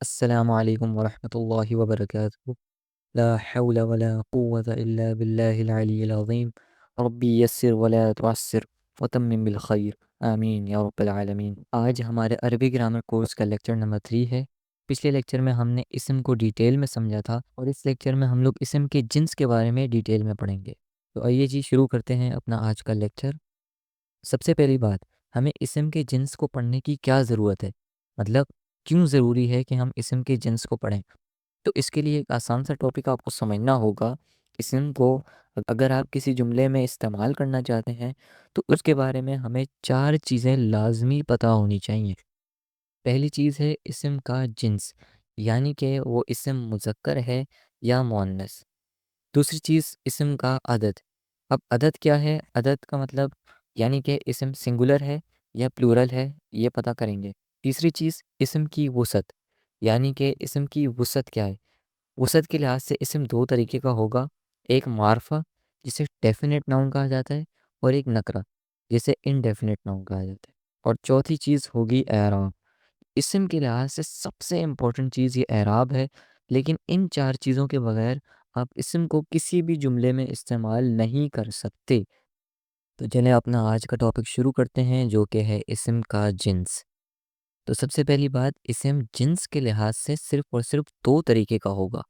السلام علیکم ورحمۃ اللہ وبرکاتہ۔ لا حول ولا قوة الا باللہ العلی العظیم۔ ربی یسر ولا تعسر وتمم بالخیر، آمین یا رب العالمین۔ آج ہمارے عربی گرامر کورس کا لیکچر نمبر 3 ہے۔ پچھلے لیکچر میں ہم نے اسم کو ڈیٹیل میں سمجھا تھا، اور اس لیکچر میں ہم لوگ اسم کے جنس کے بارے میں ڈیٹیل میں پڑھیں گے۔ تو آئیے جی شروع کرتے ہیں اپنا آج کا لیکچر۔ سب سے پہلی بات، ہمیں اسم کے جنس کو پڑھنے کی کیا ضرورت ہے، مطلب کیوں ضروری ہے کہ ہم اسم کے جنس کو پڑھیں؟ تو اس کے لیے ایک آسان سا ٹاپک آپ کو سمجھنا ہوگا۔ اسم کو اگر آپ کسی جملے میں استعمال کرنا چاہتے ہیں تو اس کے بارے میں ہمیں 4 چیزیں لازمی پتہ ہونی چاہیے۔ پہلی چیز ہے اسم کا جنس، یعنی کہ وہ اسم مذکر ہے یا مؤنث۔ دوسری چیز اسم کا عدد۔ اب عدد کیا ہے؟ عدد کا مطلب یعنی کہ اسم سنگولر ہے یا پلورل ہے، یہ پتہ کریں گے۔ تیسری چیز اسم کی وسعت، یعنی کہ اسم کی وسعت کیا ہے۔ وسعت کے لحاظ سے اسم 2 طریقے کا ہوگا، ایک معرفہ جسے ڈیفینٹ ناؤن کہا جاتا ہے، اور ایک نکرہ جسے انڈیفینٹ ناؤن کہا جاتا ہے۔ اور چوتھی چیز ہوگی اعراب۔ اسم کے لحاظ سے سب سے امپورٹنٹ چیز یہ اعراب ہے، لیکن ان 4 چیزوں کے بغیر آپ اسم کو کسی بھی جملے میں استعمال نہیں کر سکتے۔ تو چلیں اپنا آج کا ٹاپک شروع کرتے ہیں، جو کہ ہے اسم کا جنس۔ تو سب سے پہلی بات، اسم جنس کے لحاظ سے صرف اور صرف 2 طریقے کا ہوگا،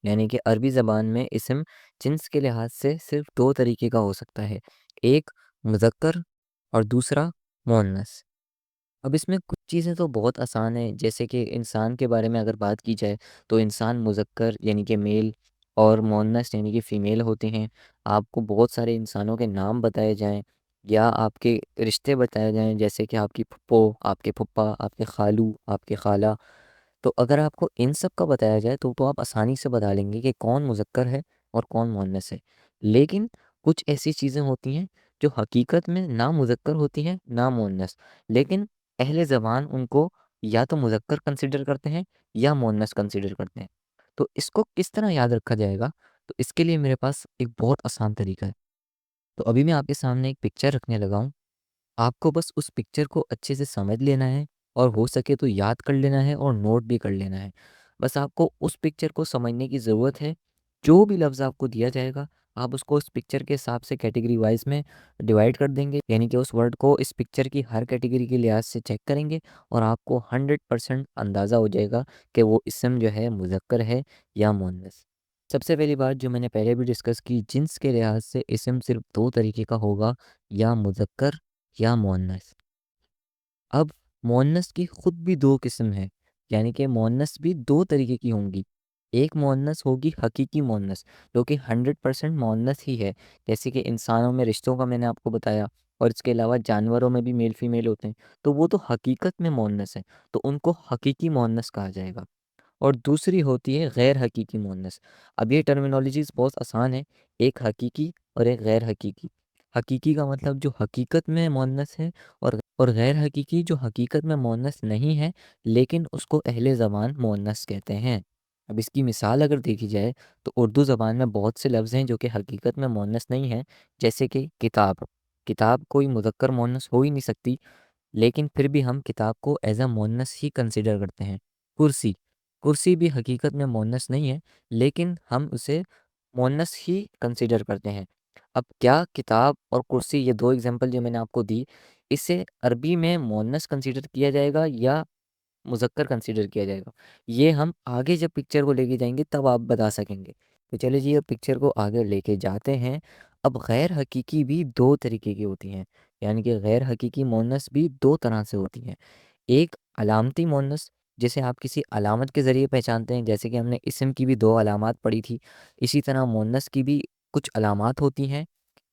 یعنی کہ عربی زبان میں اسم جنس کے لحاظ سے صرف 2 طریقے کا ہو سکتا ہے، ایک مذکر اور دوسرا مؤنث۔ اب اس میں کچھ چیزیں تو بہت آسان ہیں، جیسے کہ انسان کے بارے میں اگر بات کی جائے تو انسان مذکر یعنی کہ میل اور مؤنث یعنی کہ فیمیل ہوتے ہیں۔ آپ کو بہت سارے انسانوں کے نام بتائے جائیں یا آپ کے رشتے بتائے جائیں، جیسے کہ آپ کی پھپھو، آپ کے پھپھا، آپ کے خالو، آپ کے خالہ، تو اگر آپ کو ان سب کا بتایا جائے تو آپ آسانی سے بتا لیں گے کہ کون مذکر ہے اور کون مؤنث ہے۔ لیکن کچھ ایسی چیزیں ہوتی ہیں جو حقیقت میں نہ مذکر ہوتی ہیں نہ مؤنث، لیکن اہل زبان ان کو یا تو مذکر کنسیڈر کرتے ہیں یا مؤنث کنسیڈر کرتے ہیں۔ تو اس کو کس طرح یاد رکھا جائے گا؟ تو اس کے لیے میرے پاس ایک بہت آسان طریقہ ہے۔ تو ابھی میں آپ کے سامنے ایک پکچر رکھنے لگا ہوں، آپ کو بس اس پکچر کو اچھے سے سمجھ لینا ہے، اور ہو سکے تو یاد کر لینا ہے اور نوٹ بھی کر لینا ہے۔ بس آپ کو اس پکچر کو سمجھنے کی ضرورت ہے۔ جو بھی لفظ آپ کو دیا جائے گا آپ اس کو اس پکچر کے حساب سے کیٹیگری وائز میں ڈیوائڈ کر دیں گے، یعنی کہ اس ورڈ کو اس پکچر کی ہر کیٹیگری کے لحاظ سے چیک کریں گے، اور آپ کو 100% اندازہ ہو جائے گا کہ وہ اسم جو ہے مذکر ہے یا مؤنث۔ سب سے پہلی بات جو میں نے پہلے بھی ڈسکس کی، جنس کے لحاظ سے اسم صرف 2 طریقے کا ہوگا، یا مذکر یا مؤنث۔ اب مؤنث کی خود بھی 2 قسم ہیں، یعنی کہ مؤنث بھی 2 طریقے کی ہوں گی۔ ایک مؤنث ہوگی حقیقی مؤنث، جو کہ 100% مؤنث ہی ہے، جیسے کہ انسانوں میں رشتوں کا میں نے آپ کو بتایا، اور اس کے علاوہ جانوروں میں بھی میل فیمیل ہوتے ہیں، تو وہ تو حقیقت میں مؤنث ہیں، تو ان کو حقیقی مؤنث کہا جائے گا۔ اور دوسری ہوتی ہے غیر حقیقی مؤنث۔ اب یہ ٹرمینالوجیز بہت آسان ہے، ایک حقیقی اور ایک غیر حقیقی۔ حقیقی کا مطلب جو حقیقت میں مؤنث ہے، اور غیر حقیقی جو حقیقت میں مؤنث نہیں ہے لیکن اس کو اہل زبان مؤنث کہتے ہیں۔ اب اس کی مثال اگر دیکھی جائے تو اردو زبان میں بہت سے لفظ ہیں جو کہ حقیقت میں مؤنث نہیں ہیں، جیسے کہ کتاب۔ کتاب کوئی مذکر مؤنث ہو ہی نہیں سکتی، لیکن پھر بھی ہم کتاب کو ایز اے مؤنث ہی کنسیڈر کرتے ہیں۔ کرسی، کرسی بھی حقیقت میں مؤنث نہیں ہے، لیکن ہم اسے مؤنث ہی کنسیڈر کرتے ہیں۔ اب کیا کتاب اور کرسی، یہ 2 ایگزامپل جو میں نے آپ کو دی، اسے عربی میں مؤنث کنسیڈر کیا جائے گا یا مذکر کنسیڈر کیا جائے گا؟ یہ ہم آگے جب پکچر کو لے کے جائیں گے تب آپ بتا سکیں گے۔ تو چلے جی اب پکچر کو آگے لے کے جاتے ہیں۔ اب غیر حقیقی بھی 2 طریقے کی ہوتی ہیں، یعنی کہ غیر حقیقی مؤنث بھی 2 طرح سے ہوتی ہیں۔ ایک علامتی مؤنث، جسے آپ کسی علامت کے ذریعے پہچانتے ہیں، جیسے کہ ہم نے اسم کی بھی 2 علامات پڑھی تھی، اسی طرح مؤنث کی بھی کچھ علامات ہوتی ہیں۔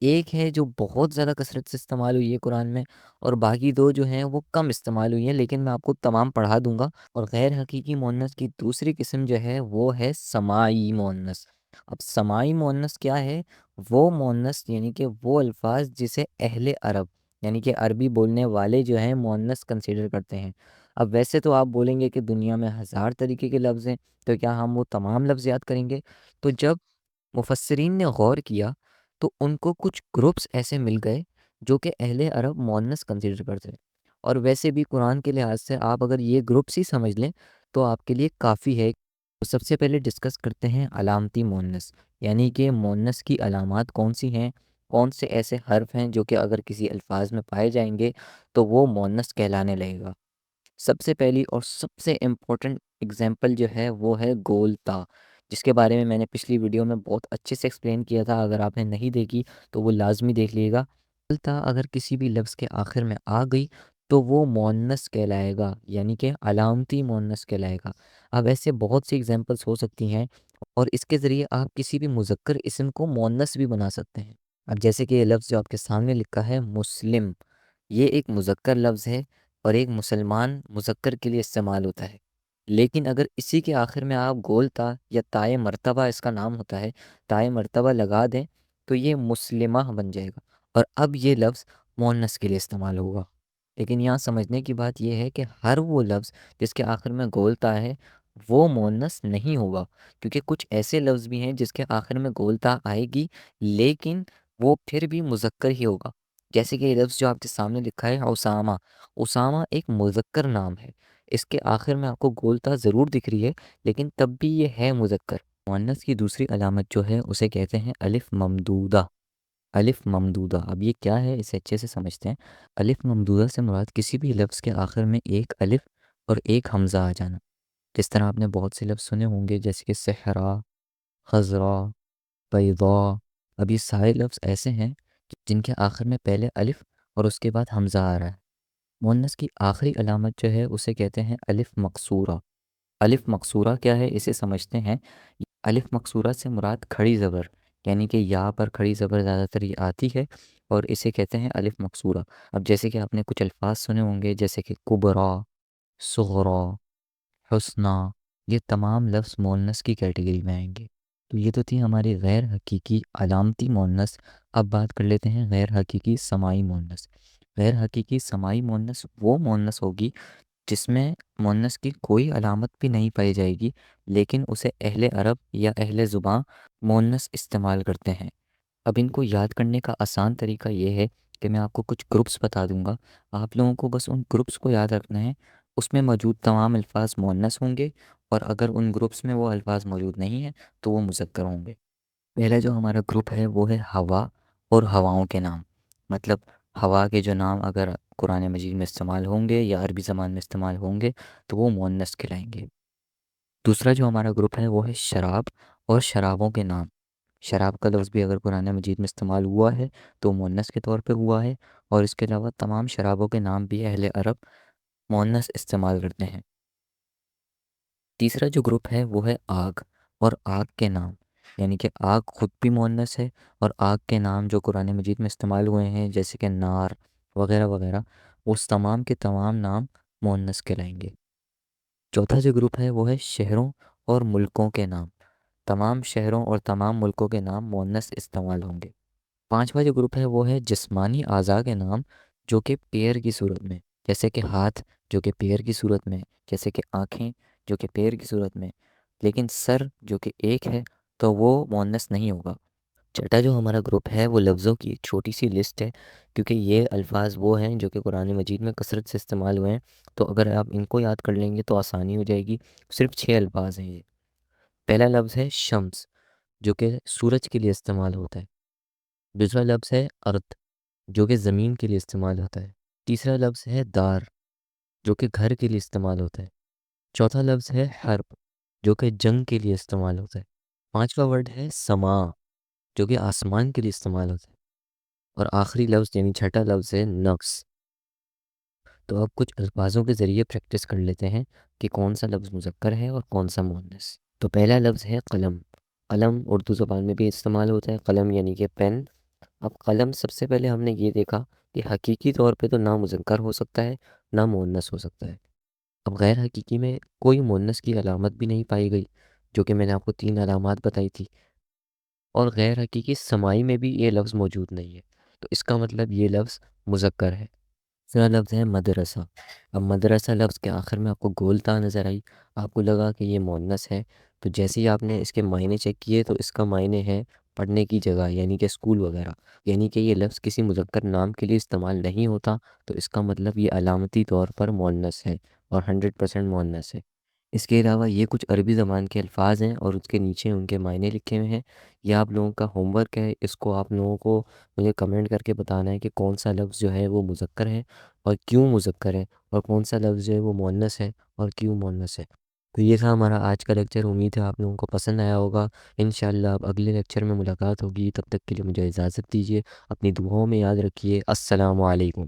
ایک ہے جو بہت زیادہ کثرت سے استعمال ہوئی ہے قرآن میں، اور باقی 2 جو ہیں وہ کم استعمال ہوئی ہیں، لیکن میں آپ کو تمام پڑھا دوں گا۔ اور غیر حقیقی مؤنث کی دوسری قسم جو ہے وہ ہے سماعی مؤنث۔ اب سماعی مؤنث کیا ہے؟ وہ مؤنث یعنی کہ وہ الفاظ جسے اہل عرب یعنی کہ عربی بولنے والے جو ہیں مؤنث کنسیڈر کرتے ہیں۔ اب ویسے تو آپ بولیں گے کہ دنیا میں 1000 طریقے کے لفظ ہیں، تو کیا ہم وہ تمام لفظ یاد کریں گے؟ تو جب مفسرین نے غور کیا تو ان کو کچھ گروپس ایسے مل گئے جو کہ اہل عرب مؤنث کنسیڈر کرتے ہیں۔ اور ویسے بھی قرآن کے لحاظ سے آپ اگر یہ گروپس ہی سمجھ لیں تو آپ کے لیے کافی ہے۔ تو سب سے پہلے ڈسکس کرتے ہیں علامتی مونس، یعنی کہ مونس کی علامات کون سی ہیں، کون سے ایسے حرف ہیں جو کہ اگر کسی الفاظ میں پائے جائیں گے تو وہ مونس کہلانے لگے گا۔ سب سے پہلی اور سب سے امپورٹنٹ اگزامپل جو ہے وہ ہے گول تا، جس کے بارے میں نے پچھلی ویڈیو میں بہت اچھے سے ایکسپلین کیا تھا۔ اگر آپ نے نہیں دیکھی تو وہ لازمی دیکھ لیے گا۔ گول تا اگر کسی بھی لفظ کے آخر میں آ گئی تو وہ مونس کہلائے گا، یعنی کہ علامتی مونس کہلائے گا۔ اب ایسے بہت سی اگزامپلس ہو سکتی ہیں اور اس کے ذریعے آپ کسی بھی مذکر اسم کو مونس بھی بنا سکتے ہیں۔ اب جیسے کہ یہ لفظ جو آپ کے سامنے لکھا ہے مسلم، یہ ایک مذکر لفظ ہے اور ایک مسلمان مذکر کے لیے استعمال ہوتا ہے، لیکن اگر اسی کے آخر میں آپ گول تا یا تائے مرتبہ اس کا نام ہوتا ہے، تائے مرتبہ لگا دیں تو یہ مسلمہ بن جائے گا اور اب یہ لفظ مونس کے لیے استعمال ہوگا۔ لیکن یہاں سمجھنے کی بات یہ ہے کہ ہر وہ لفظ جس کے آخر میں گول تا ہے وہ مونس نہیں ہوگا، کیونکہ کچھ ایسے لفظ بھی ہیں جس کے آخر میں گول تا آئے گی لیکن وہ پھر بھی مذکر ہی ہوگا۔ جیسے کہ یہ لفظ جو آپ کے سامنے لکھا ہے اسامہ، اسامہ ایک مذکر نام ہے، اس کے آخر میں آپ کو گول تا ضرور دکھ رہی ہے لیکن تب بھی یہ ہے مذکر۔ مؤنث کی دوسری علامت جو ہے اسے کہتے ہیں الف ممدودہ۔ الف ممدودہ، اب یہ کیا ہے اسے اچھے سے سمجھتے ہیں۔ الف ممدودہ سے مراد کسی بھی لفظ کے آخر میں ایک الف اور ایک حمزہ آ جانا۔ جس طرح آپ نے بہت سے لفظ سنے ہوں گے جیسے کہ صحرا، خضرا، بیضا، اب یہ سارے لفظ ایسے ہیں جن کے آخر میں پہلے الف اور اس کے بعد حمزہ آ رہا ہے۔ مؤنث کی آخری علامت جو ہے اسے کہتے ہیں الف مقصورہ۔ الف مقصورہ کیا ہے اسے سمجھتے ہیں۔ الف مقصورہ سے مراد کھڑی زبر، یعنی کہ یا پر کھڑی زبر زیادہ تر یہ آتی ہے اور اسے کہتے ہیں الف مقصورہ۔ اب جیسے کہ آپ نے کچھ الفاظ سنے ہوں گے جیسے کہ کبرا، صغرا، حسنہ، یہ تمام لفظ مؤنث کی کیٹیگری میں آئیں گے۔ تو یہ تو تھی ہماری غیر حقیقی علامتی مؤنث۔ اب بات کر لیتے ہیں غیر حقیقی سماعی مؤنث۔ غیر حقیقی سماعی مؤنث وہ مؤنث ہوگی جس میں مؤنث کی کوئی علامت بھی نہیں پائی جائے گی لیکن اسے اہل عرب یا اہل زباں مؤنث استعمال کرتے ہیں۔ اب ان کو یاد کرنے کا آسان طریقہ یہ ہے کہ میں آپ کو کچھ گروپس بتا دوں گا، آپ لوگوں کو بس ان گروپس کو یاد رکھنا ہے۔ اس میں موجود تمام الفاظ مؤنث ہوں گے اور اگر ان گروپس میں وہ الفاظ موجود نہیں ہیں تو وہ مذکر ہوں گے۔ پہلا جو ہمارا گروپ ہے وہ ہے ہوا اور ہواؤں کے نام، مطلب ہوا کے جو نام اگر قرآن مجید میں استعمال ہوں گے یا عربی زبان میں استعمال ہوں گے تو وہ مؤنث کہلائیں گے۔ دوسرا جو ہمارا گروپ ہے وہ ہے شراب اور شرابوں کے نام۔ شراب کا لفظ بھی اگر قرآن مجید میں استعمال ہوا ہے تو مؤنث کے طور پہ ہوا ہے اور اس کے علاوہ تمام شرابوں کے نام بھی اہل عرب مؤنث استعمال کرتے ہیں۔ تیسرا جو گروپ ہے وہ ہے آگ اور آگ کے نام، یعنی کہ آگ خود بھی مؤنث ہے اور آگ کے نام جو قرآن مجید میں استعمال ہوئے ہیں جیسے کہ نار وغیرہ وغیرہ، اس تمام کے تمام نام مؤنث کہلائیں گے۔ چوتھا جو گروپ ہے وہ ہے شہروں اور ملکوں کے نام۔ تمام شہروں اور تمام ملکوں کے نام مؤنث استعمال ہوں گے۔ پانچواں جو گروپ ہے وہ ہے جسمانی اعضاء کے نام جو کہ پیر کی صورت میں، جیسے کہ ہاتھ جو کہ پیر کی صورت میں، جیسے کہ آنکھیں جو کہ پیر کی صورت میں، لیکن سر جو کہ ایک ہے تو وہ مؤنث نہیں ہوگا۔ چھٹا جو ہمارا گروپ ہے وہ لفظوں کی ایک چھوٹی سی لسٹ ہے، کیونکہ یہ الفاظ وہ ہیں جو کہ قرآن مجید میں کثرت سے استعمال ہوئے ہیں، تو اگر آپ ان کو یاد کر لیں گے تو آسانی ہو جائے گی۔ صرف 6 الفاظ ہیں یہ۔ پہلا لفظ ہے شمس جو کہ سورج کے لیے استعمال ہوتا ہے۔ دوسرا لفظ ہے ارض جو کہ زمین کے لیے استعمال ہوتا ہے۔ تیسرا لفظ ہے دار جو کہ گھر کے لیے استعمال ہوتا ہے۔ چوتھا لفظ ہے حرب جو کہ جنگ کے لیے استعمال ہوتا ہے۔ پانچواں ورڈ ہے سما جو کہ آسمان کے لیے استعمال ہوتا ہے۔ اور آخری لفظ یعنی چھٹا لفظ ہے نقص۔ تو اب کچھ الفاظوں کے ذریعے پریکٹس کر لیتے ہیں کہ کون سا لفظ مذکر ہے اور کون سا مؤنث۔ تو پہلا لفظ ہے قلم۔ قلم اردو زبان میں بھی استعمال ہوتا ہے، قلم یعنی کہ پین۔ اب قلم سب سے پہلے ہم نے یہ دیکھا کہ حقیقی طور پہ تو نہ مذکر ہو سکتا ہے نہ مؤنث ہو سکتا ہے۔ اب غیر حقیقی میں کوئی مؤنث کی علامت بھی نہیں پائی گئی، جو کہ میں نے آپ کو 3 علامات بتائی تھی، اور غیر حقیقی سماعی میں بھی یہ لفظ موجود نہیں ہے، تو اس کا مطلب یہ لفظ مذکر ہے۔ دوسرا لفظ ہے مدرسہ۔ اب مدرسہ لفظ کے آخر میں آپ کو گول تا نظر آئی، آپ کو لگا کہ یہ مؤنث ہے، تو جیسے ہی آپ نے اس کے معنی چیک کیے تو اس کا معنی ہے پڑھنے کی جگہ، یعنی کہ اسکول وغیرہ، یعنی کہ یہ لفظ کسی مذکر نام کے لیے استعمال نہیں ہوتا، تو اس کا مطلب یہ علامتی طور پر مؤنث ہے اور 100% مؤنث ہے۔ اس کے علاوہ یہ کچھ عربی زبان کے الفاظ ہیں اور اس کے نیچے ان کے معنی لکھے ہوئے ہیں. یہ آپ لوگوں کا ہوم ورک ہے. اس کو آپ لوگوں کو مجھے کمنٹ کر کے بتانا ہے کہ کون سا لفظ جو ہے وہ مذکر ہے اور کیوں مذکر ہے، اور کون سا لفظ جو ہے وہ مؤنث ہے اور کیوں مؤنث ہے. تو یہ تھا ہمارا آج کا لیکچر. امید ہے آپ لوگوں کو پسند آیا ہوگا. انشاءاللہ اب اگلے لیکچر میں ملاقات ہوگی. تب تک کے لیے مجھے اجازت دیجیے. اپنی دعاؤں میں یاد رکھیے. السلام علیکم.